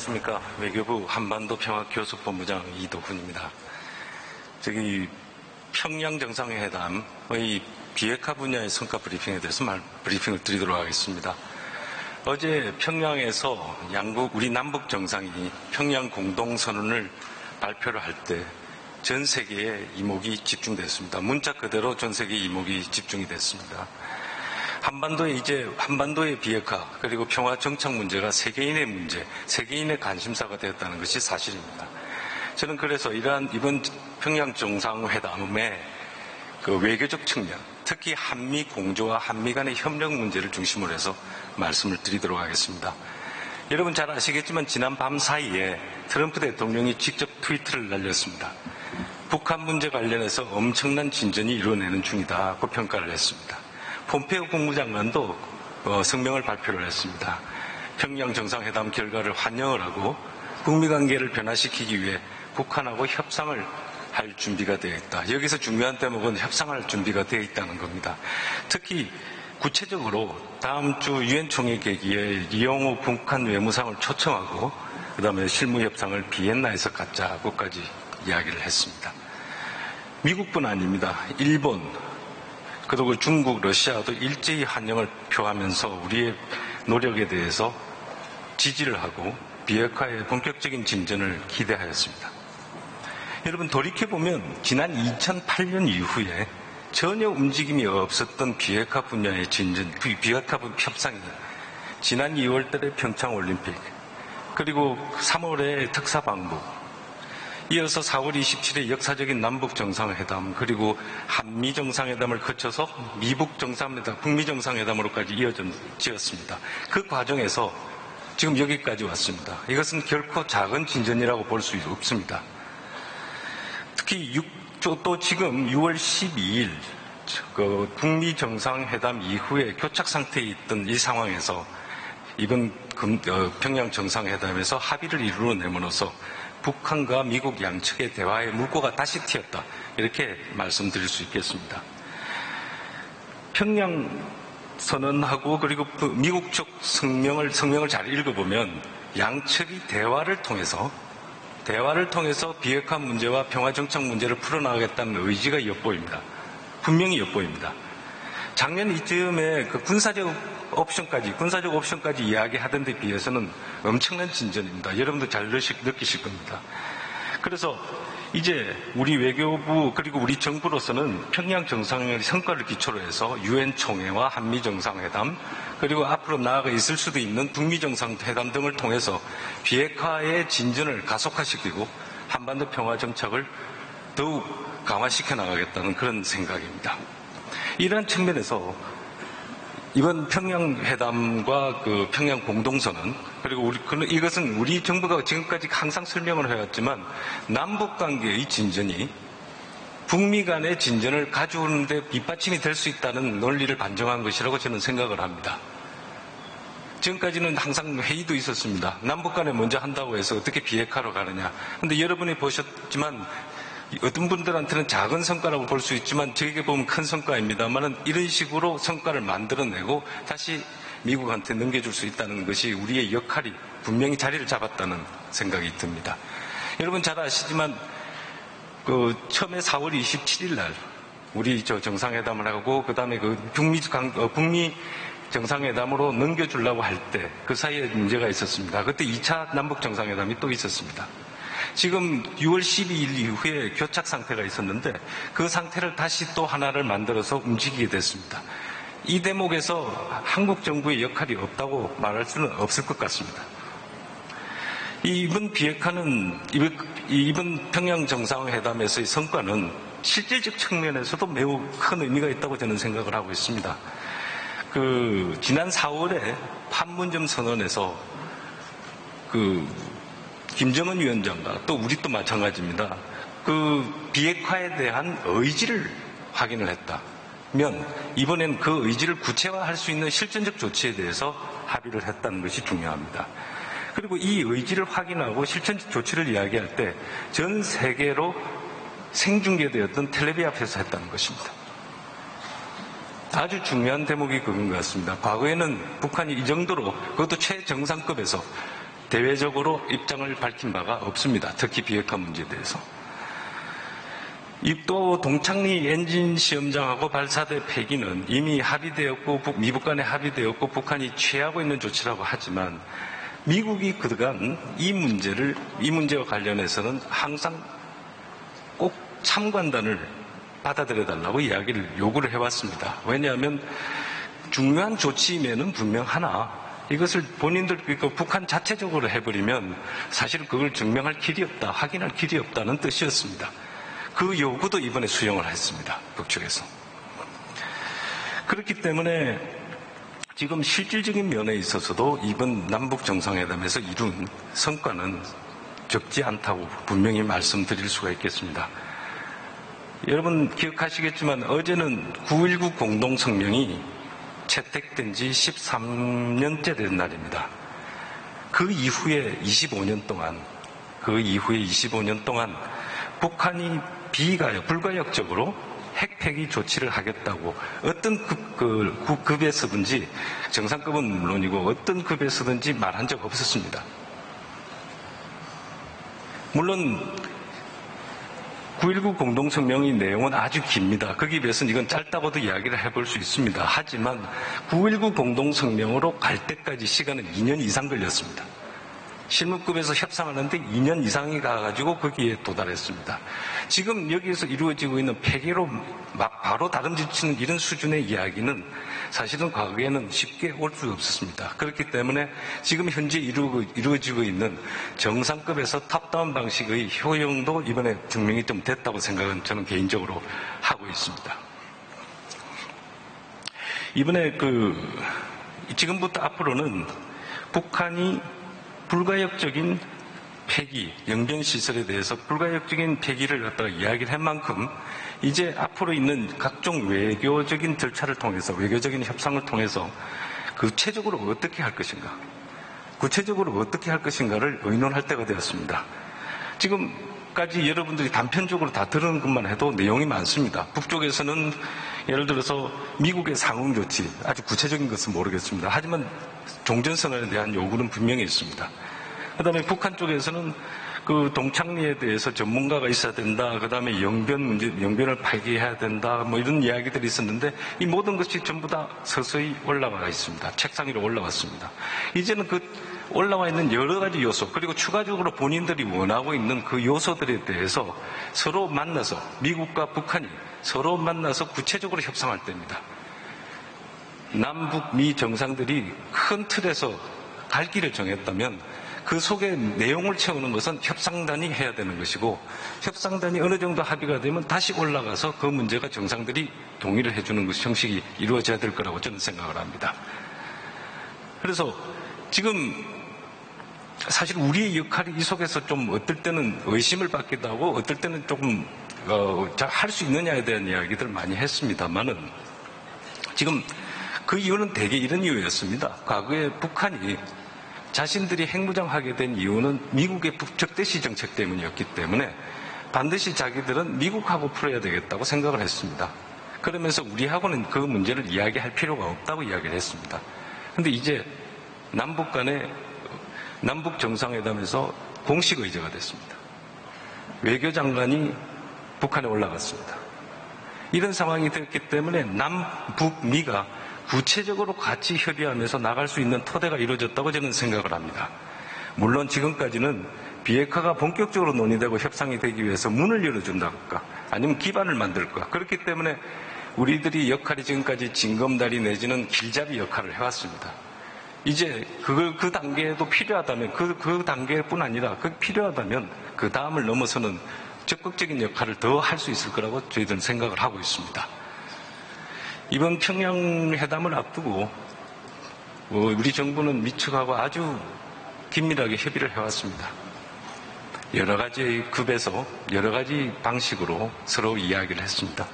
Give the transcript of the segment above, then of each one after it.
안녕하십니까. 외교부 한반도 평화교섭본부장 이도훈입니다. 평양 정상회담의 비핵화 분야의 성과 브리핑에 대해서 브리핑을 드리도록 하겠습니다. 어제 평양에서 우리 남북 정상이 평양 공동선언을 발표를 할 때 전 세계의 이목이 집중됐습니다. 문자 그대로 전 세계의 이목이 집중이 됐습니다. 한반도의 비핵화 그리고 평화 정착 문제가 세계인의 문제, 세계인의 관심사가 되었다는 것이 사실입니다. 저는 그래서 이번 평양 정상회담의 그 외교적 측면, 특히 한미 공조와 한미 간의 협력 문제를 중심으로 해서 말씀을 드리도록 하겠습니다. 여러분 잘 아시겠지만 지난 밤 사이에 트럼프 대통령이 직접 트위터를 날렸습니다. 북한 문제 관련해서 엄청난 진전이 이루어내는 중이다고 평가를 했습니다. 폼페이오 국무장관도 성명을 발표를 했습니다. 평양 정상회담 결과를 환영을 하고 북미 관계를 변화시키기 위해 북한하고 협상을 할 준비가 되어 있다. 여기서 중요한 대목은 협상할 준비가 되어 있다는 겁니다. 특히 구체적으로 다음 주 유엔 총회 계기에 리용호 북한 외무상을 초청하고 그다음에 실무 협상을 비엔나에서 갖자고까지 이야기를 했습니다. 미국뿐 아닙니다. 일본, 그리고 중국, 러시아도 일제히 환영을 표하면서 우리의 노력에 대해서 지지를 하고 비핵화의 본격적인 진전을 기대하였습니다. 여러분 돌이켜보면 지난 2008년 이후에 전혀 움직임이 없었던 비핵화 분야의 진전, 비핵화 협상이 지난 2월 달에 평창올림픽, 그리고 3월에 특사방북, 이어서 4월 27일 역사적인 남북정상회담, 그리고 한미정상회담을 거쳐서 북미 정상회담으로까지 이어졌습니다. 그 과정에서 지금 여기까지 왔습니다. 이것은 결코 작은 진전이라고 볼 수 없습니다. 특히 또 지금 6월 12일 북미 정상회담 이후에 교착 상태에 있던 이 상황에서 이번 평양 정상회담에서 합의를 이루어내므로써 북한과 미국 양측의 대화의 물꼬가 다시 튀었다. 이렇게 말씀드릴 수 있겠습니다. 평양 선언하고 그리고 미국 쪽 성명을 잘 읽어보면 양측이 대화를 통해서 비핵화 문제와 평화 정착 문제를 풀어나가겠다는 의지가 엿보입니다. 분명히 엿보입니다. 작년 이쯤에 군사적 옵션까지 이야기하던 데 비해서는 엄청난 진전입니다. 여러분도 잘 느끼실 겁니다. 그래서 이제 우리 외교부 그리고 우리 정부로서는 평양 정상회담의 성과를 기초로 해서 유엔 총회와 한미 정상회담 그리고 앞으로 나아가 있을 수도 있는 북미 정상회담 등을 통해서 비핵화의 진전을 가속화시키고 한반도 평화 정착을 더욱 강화시켜 나가겠다는 그런 생각입니다. 이러한 측면에서 이번 평양회담과 평양 공동선언 그리고 이것은 우리 정부가 지금까지 항상 설명을 해왔지만 남북 관계의 진전이 북미 간의 진전을 가져오는 데 밑받침이 될 수 있다는 논리를 반증한 것이라고 저는 생각을 합니다. 지금까지는 항상 회의도 있었습니다. 남북 간에 먼저 한다고 해서 어떻게 비핵화로 가느냐. 그런데 여러분이 보셨지만 어떤 분들한테는 작은 성과라고 볼 수 있지만 저에게 보면 큰 성과입니다만은 이런 식으로 성과를 만들어내고 다시 미국한테 넘겨줄 수 있다는 것이 우리의 역할이 분명히 자리를 잡았다는 생각이 듭니다. 여러분 잘 아시지만 처음에 4월 27일 날 우리 정상회담을 하고 그다음에 북미 정상회담으로 넘겨주려고 할 때 그 사이에 문제가 있었습니다. 그때 2차 남북 정상회담이 또 있었습니다. 지금 6월 12일 이후에 교착 상태가 있었는데 그 상태를 다시 또 하나를 만들어서 움직이게 됐습니다. 이 대목에서 한국 정부의 역할이 없다고 말할 수는 없을 것 같습니다. 이번 평양 정상회담에서의 성과는 실질적 측면에서도 매우 큰 의미가 있다고 저는 생각을 하고 있습니다. 지난 4월에 판문점 선언에서 김정은 위원장과 또 우리 또 마찬가지입니다. 비핵화에 대한 의지를 확인을 했다면 이번엔 그 의지를 구체화할 수 있는 실전적 조치에 대해서 합의를 했다는 것이 중요합니다. 그리고 이 의지를 확인하고 실전적 조치를 이야기할 때 전 세계로 생중계되었던 텔레비 앞에서 했다는 것입니다. 아주 중요한 대목이 그건 것 같습니다. 과거에는 북한이 이 정도로 그것도 최정상급에서 대외적으로 입장을 밝힌 바가 없습니다. 특히 비핵화 문제에 대해서. 또 동창리 엔진 시험장하고 발사대 폐기는 이미 합의되었고 미국 간에 합의되었고 북한이 취하고 있는 조치라고 하지만 미국이 그동안 이 문제와 관련해서는 항상 꼭 참관단을 받아들여달라고 이야기를 요구를 해왔습니다. 왜냐하면 중요한 조치임에는 분명하나 이것을 본인들 북한 자체적으로 해버리면 사실 그걸 증명할 길이 없다, 확인할 길이 없다는 뜻이었습니다. 그 요구도 이번에 수용을 했습니다. 북측에서. 그렇기 때문에 지금 실질적인 면에 있어서도 이번 남북 정상회담에서 이룬 성과는 적지 않다고 분명히 말씀드릴 수가 있겠습니다. 여러분 기억하시겠지만 어제는 9.19 공동성명이 채택된 지 13년째 된 날입니다. 그 이후에 25년 동안 북한이 불가역적으로 핵 폐기 조치를 하겠다고 어떤 급에서든지 정상급은 물론이고 어떤 급에서든지 말한 적 없었습니다. 물론 9.19 공동성명의 내용은 아주 깁니다. 거기에 비해서는 이건 짧다고도 이야기를 해볼 수 있습니다. 하지만 9.19 공동성명으로 갈 때까지 시간은 2년 이상 걸렸습니다. 실무급에서 협상하는데 2년 이상이 가가지고 거기에 도달했습니다. 지금 여기에서 이루어지고 있는 폐기로 막 바로 다름질치는 이런 수준의 이야기는 사실은 과거에는 쉽게 올 수 없었습니다. 그렇기 때문에 지금 현재 이루어지고 있는 정상급에서 탑다운 방식의 효용도 이번에 증명이 좀 됐다고 생각은 저는 개인적으로 하고 있습니다. 이번에 지금부터 앞으로는 북한이 불가역적인 폐기, 영변시설에 대해서 불가역적인 폐기를 갖다가 이야기를 한 만큼 이제 앞으로 있는 각종 외교적인 절차를 통해서 외교적인 협상을 통해서 구체적으로 어떻게 할 것인가를 의논할 때가 되었습니다. 지금까지 여러분들이 단편적으로 다 들은 것만 해도 내용이 많습니다. 북쪽에서는 예를 들어서 미국의 상응 조치, 아주 구체적인 것은 모르겠습니다. 하지만 종전선언에 대한 요구는 분명히 있습니다. 그 다음에 북한 쪽에서는 그 동창리에 대해서 전문가가 있어야 된다. 그 다음에 영변을 폐기해야 된다. 뭐 이런 이야기들이 있었는데 이 모든 것이 전부 다 서서히 올라와 있습니다. 책상 위로 올라왔습니다. 이제는 그 올라와 있는 여러 가지 요소 그리고 추가적으로 본인들이 원하고 있는 그 요소들에 대해서 서로 만나서 미국과 북한이 서로 만나서 구체적으로 협상할 때입니다. 남북 미 정상들이 큰 틀에서 갈 길을 정했다면 그 속에 내용을 채우는 것은 협상단이 해야 되는 것이고 협상단이 어느 정도 합의가 되면 다시 올라가서 그 문제가 정상들이 동의를 해주는 것 형식이 이루어져야 될 거라고 저는 생각을 합니다. 그래서 지금 사실 우리의 역할이 이 속에서 좀 어떨 때는 의심을 받기도 하고 어떨 때는 조금 할 수 있느냐에 대한 이야기들을 많이 했습니다만은 지금 그 이유는 대개 이런 이유였습니다. 과거에 북한이 자신들이 핵무장하게 된 이유는 미국의 북적대시 정책 때문이었기 때문에 반드시 자기들은 미국하고 풀어야 되겠다고 생각을 했습니다. 그러면서 우리하고는 그 문제를 이야기할 필요가 없다고 이야기를 했습니다. 그런데 이제 남북 간의 남북 정상회담에서 공식 의제가 됐습니다. 외교장관이 북한에 올라갔습니다. 이런 상황이 됐기 때문에 남북미가 구체적으로 같이 협의하면서 나갈 수 있는 토대가 이루어졌다고 저는 생각을 합니다. 물론 지금까지는 비핵화가 본격적으로 논의되고 협상이 되기 위해서 문을 열어준다든가 아니면 기반을 만들까 그렇기 때문에 우리들이 역할이 지금까지 징검다리 내지는 길잡이 역할을 해왔습니다. 이제 그 단계도 필요하다면 그 단계뿐 아니라 필요하다면 그 다음을 넘어서는 적극적인 역할을 더 할 수 있을 거라고 저희들은 생각을 하고 있습니다. 이번 평양회담을 앞두고 우리 정부는 미측하고 아주 긴밀하게 협의를 해왔습니다. 여러 가지 급에서 여러 가지 방식으로 서로 이야기를 했습니다.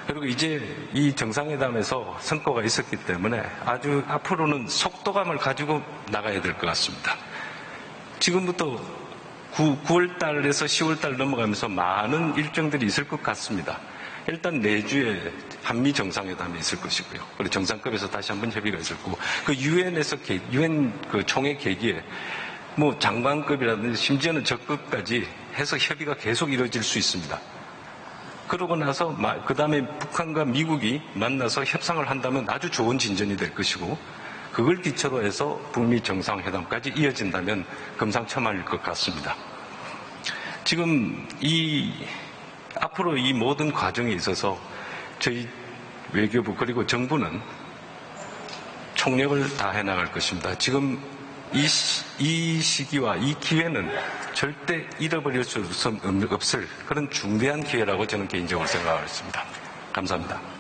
그리고 이제 이 정상회담에서 성과가 있었기 때문에 아주 앞으로는 속도감을 가지고 나가야 될 것 같습니다. 지금부터 9월달에서 10월달 넘어가면서 많은 일정들이 있을 것 같습니다. 일단 내주에 한미 정상회담이 있을 것이고요. 그리고 정상급에서 다시 한번 협의가 있을 거고, 그 유엔에서 유엔 그 총회 계기에 뭐 장관급이라든지 심지어는 적급까지 해서 협의가 계속 이루어질 수 있습니다. 그러고 나서 그 다음에 북한과 미국이 만나서 협상을 한다면 아주 좋은 진전이 될 것이고, 그걸 기초로 해서 북미 정상회담까지 이어진다면 금상첨화일 것 같습니다. 지금 앞으로 이 모든 과정에 있어서 저희 외교부 그리고 정부는 총력을 다해 나갈 것입니다. 지금 이 시기와 이 기회는 절대 잃어버릴 수 없을 그런 중대한 기회라고 저는 개인적으로 생각하고 있습니다. 감사합니다.